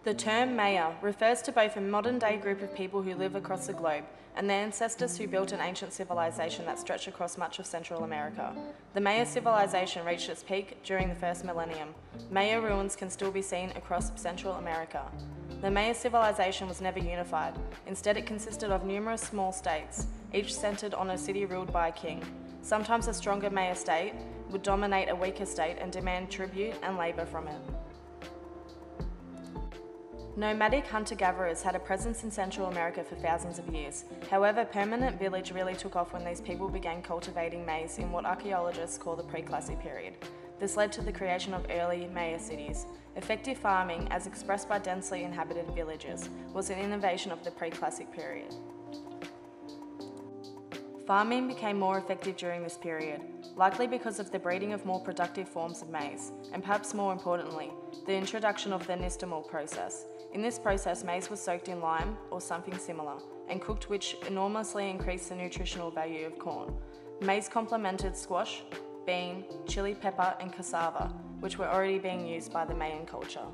The term Maya refers to both a modern-day group of people who live across the globe and their ancestors who built an ancient civilization that stretched across much of Central America. The Maya civilization reached its peak during the first millennium. Maya ruins can still be seen across Central America. The Maya civilization was never unified. Instead, it consisted of numerous small states, each centered on a city ruled by a king. Sometimes a stronger Maya state would dominate a weaker state and demand tribute and labor from it. Nomadic hunter-gatherers had a presence in Central America for thousands of years. However, permanent village really took off when these people began cultivating maize in what archaeologists call the pre-classic period. This led to the creation of early Maya cities. Effective farming, as expressed by densely inhabited villages, was an innovation of the pre-classic period. Farming became more effective during this period, likely because of the breeding of more productive forms of maize, and perhaps more importantly, the introduction of the nixtamal process. In this process, maize was soaked in lime or something similar and cooked, which enormously increased the nutritional value of corn. Maize complemented squash, bean, chili pepper and cassava, which were already being used by the Mayan culture.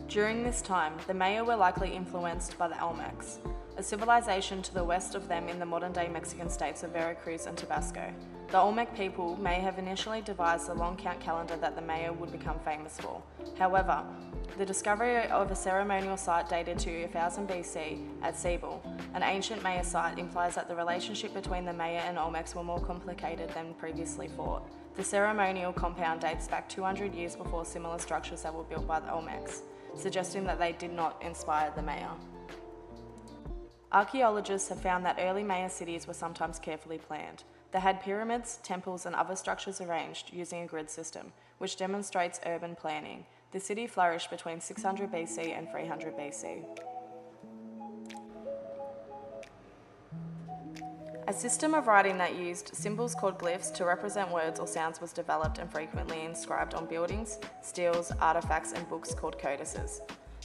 During this time, the Maya were likely influenced by the Olmecs, a civilization to the west of them in the modern-day Mexican states of Veracruz and Tabasco. The Olmec people may have initially devised the long count calendar that the Maya would become famous for. However, the discovery of a ceremonial site dated to 1000 BC at Cebal, an ancient Maya site, implies that the relationship between the Maya and Olmecs were more complicated than previously thought. The ceremonial compound dates back 200 years before similar structures that were built by the Olmecs, suggesting that they did not inspire the Maya. Archaeologists have found that early Maya cities were sometimes carefully planned. They had pyramids, temples and other structures arranged using a grid system, which demonstrates urban planning. The city flourished between 600 BC and 300 BC. A system of writing that used symbols called glyphs to represent words or sounds was developed and frequently inscribed on buildings, steels, artifacts and books called codices.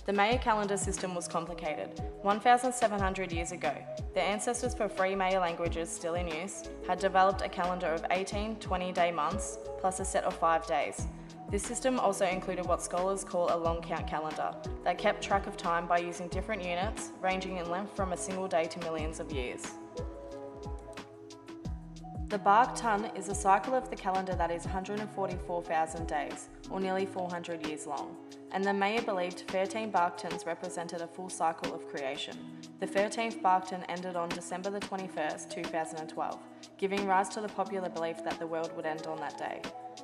The Maya calendar system was complicated. 1,700 years ago, the ancestors for three Maya languages still in use had developed a calendar of 18 20-day months plus a set of 5 days. This system also included what scholars call a long count calendar that kept track of time by using different units ranging in length from a single day to millions of years. The Bhagtan is a cycle of the calendar that is 144,000 days, or nearly 400 years long, and the Maya believed 13 Bhagtans represented a full cycle of creation. The 13th Bhagtan ended on December the 21st, 2012, giving rise to the popular belief that the world would end on that day.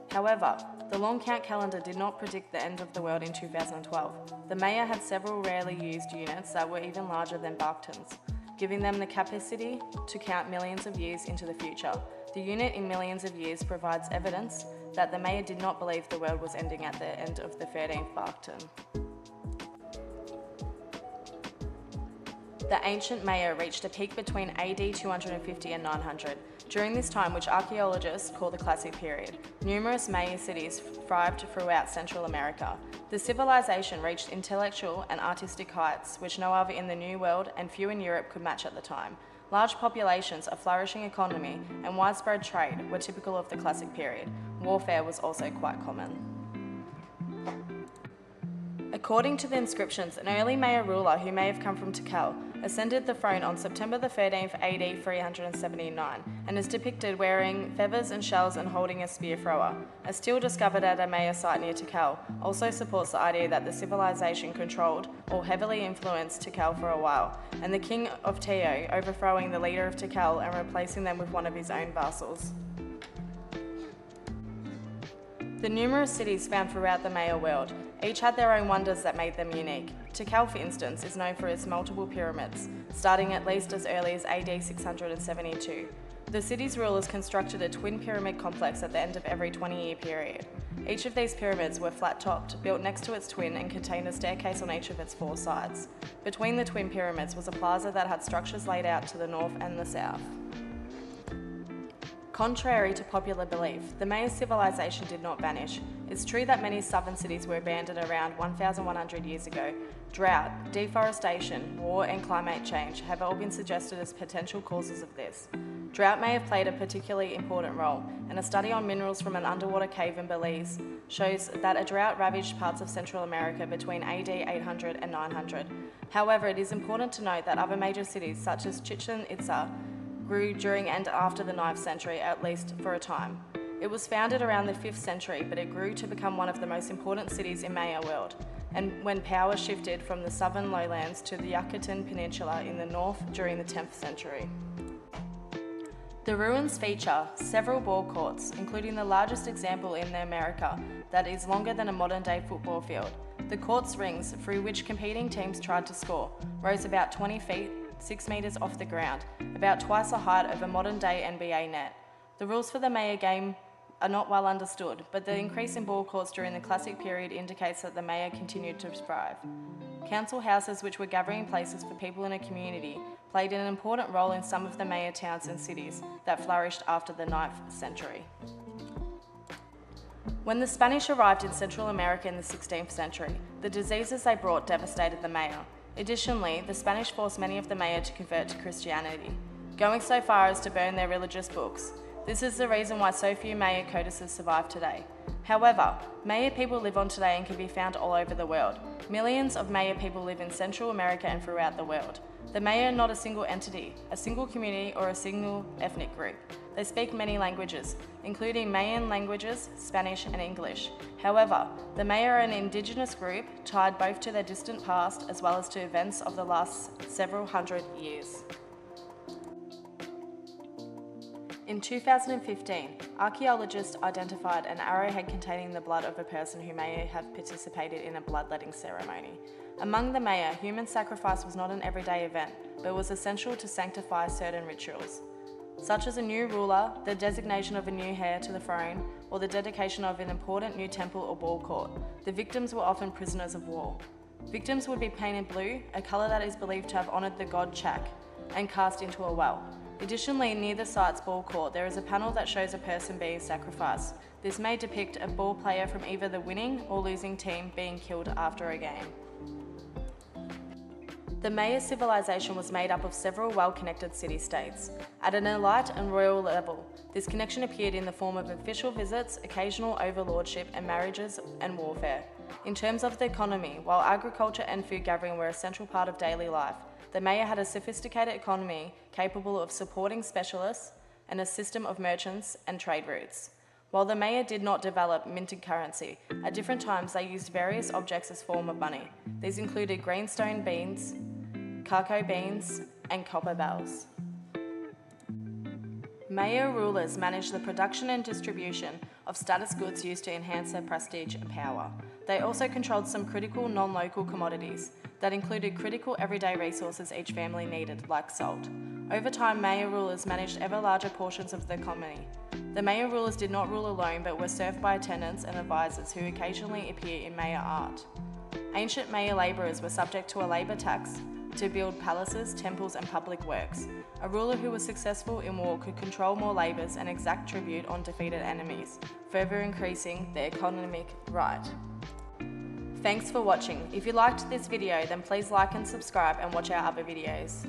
However, the long count calendar did not predict the end of the world in 2012. The Maya had several rarely used units that were even larger than Bhagtans, giving them the capacity to count millions of years into the future. The unit in millions of years provides evidence that the Maya did not believe the world was ending at the end of the 13th Bhagtan. The ancient Maya reached a peak between AD 250 and 900. During this time, which archaeologists call the Classic Period, numerous Maya cities thrived throughout Central America. The civilization reached intellectual and artistic heights which no other in the New World and few in Europe could match at the time. Large populations, a flourishing economy, and widespread trade were typical of the Classic Period. Warfare was also quite common. According to the inscriptions, an early Maya ruler who may have come from Tikal ascended the throne on September the 13th AD 379 and is depicted wearing feathers and shells and holding a spear thrower. A stele discovered at a Maya site near Tikal also supports the idea that the civilization controlled or heavily influenced Tikal for a while, and the king of Teo overthrowing the leader of Tikal and replacing them with one of his own vassals. The numerous cities found throughout the Maya world each had their own wonders that made them unique. Tikal, for instance, is known for its multiple pyramids, starting at least as early as AD 672. The city's rulers constructed a twin pyramid complex at the end of every 20-year period. Each of these pyramids were flat-topped, built next to its twin, and contained a staircase on each of its 4 sides. Between the twin pyramids was a plaza that had structures laid out to the north and the south. Contrary to popular belief, the Maya civilization did not vanish. It's true that many southern cities were abandoned around 1,100 years ago. Drought, deforestation, war and climate change have all been suggested as potential causes of this. Drought may have played a particularly important role, and a study on minerals from an underwater cave in Belize shows that a drought ravaged parts of Central America between AD 800 and 900. However, it is important to note that other major cities such as Chichen Itza grew during and after the 9th century, at least for a time. It was founded around the 5th century, but it grew to become one of the most important cities in Maya world, and when power shifted from the southern lowlands to the Yucatan Peninsula in the north during the 10th century. The ruins feature several ball courts, including the largest example in America that is longer than a modern-day football field. The court's rings, through which competing teams tried to score, rose about 20 feet, 6 meters off the ground, about twice the height of a modern-day NBA net. The rules for the Maya game are not well understood, but the increase in ball courts during the Classic period indicates that the Maya continued to thrive. Council houses, which were gathering places for people in a community, played an important role in some of the Maya towns and cities that flourished after the 9th century. When the Spanish arrived in Central America in the 16th century, the diseases they brought devastated the Maya. Additionally, the Spanish forced many of the Maya to convert to Christianity, going so far as to burn their religious books. This is the reason why so few Maya codices survive today. However, Maya people live on today and can be found all over the world. Millions of Maya people live in Central America and throughout the world. The Maya are not a single entity, a single community, or a single ethnic group. They speak many languages, including Mayan languages, Spanish and English. However, the Maya are an indigenous group tied both to their distant past as well as to events of the last several hundred years. In 2015, archaeologists identified an arrowhead containing the blood of a person who may have participated in a bloodletting ceremony. Among the Maya, human sacrifice was not an everyday event, but was essential to sanctify certain rituals, such as a new ruler, the designation of a new heir to the throne, or the dedication of an important new temple or ball court. The victims were often prisoners of war. Victims would be painted blue, a colour that is believed to have honoured the god Chak, and cast into a well. Additionally, near the site's ball court, there is a panel that shows a person being sacrificed. This may depict a ball player from either the winning or losing team being killed after a game. The Maya civilization was made up of several well-connected city-states. At an elite and royal level, this connection appeared in the form of official visits, occasional overlordship, and marriages and warfare. In terms of the economy, while agriculture and food gathering were a central part of daily life, the Maya had a sophisticated economy capable of supporting specialists and a system of merchants and trade routes. While the Maya did not develop minted currency, at different times they used various objects as form of money. These included greenstone beans, cocoa beans, and copper bells. Maya rulers managed the production and distribution of status goods used to enhance their prestige and power. They also controlled some critical non-local commodities that included critical everyday resources each family needed, like salt. Over time, Maya rulers managed ever larger portions of the economy. The Maya rulers did not rule alone, but were served by attendants and advisors who occasionally appear in Maya art. Ancient Maya labourers were subject to a labour tax to build palaces, temples and public works. A ruler who was successful in war could control more labours and exact tribute on defeated enemies, further increasing their economic right. Thanks for watching. If you liked this video, then please like and subscribe and watch our other videos.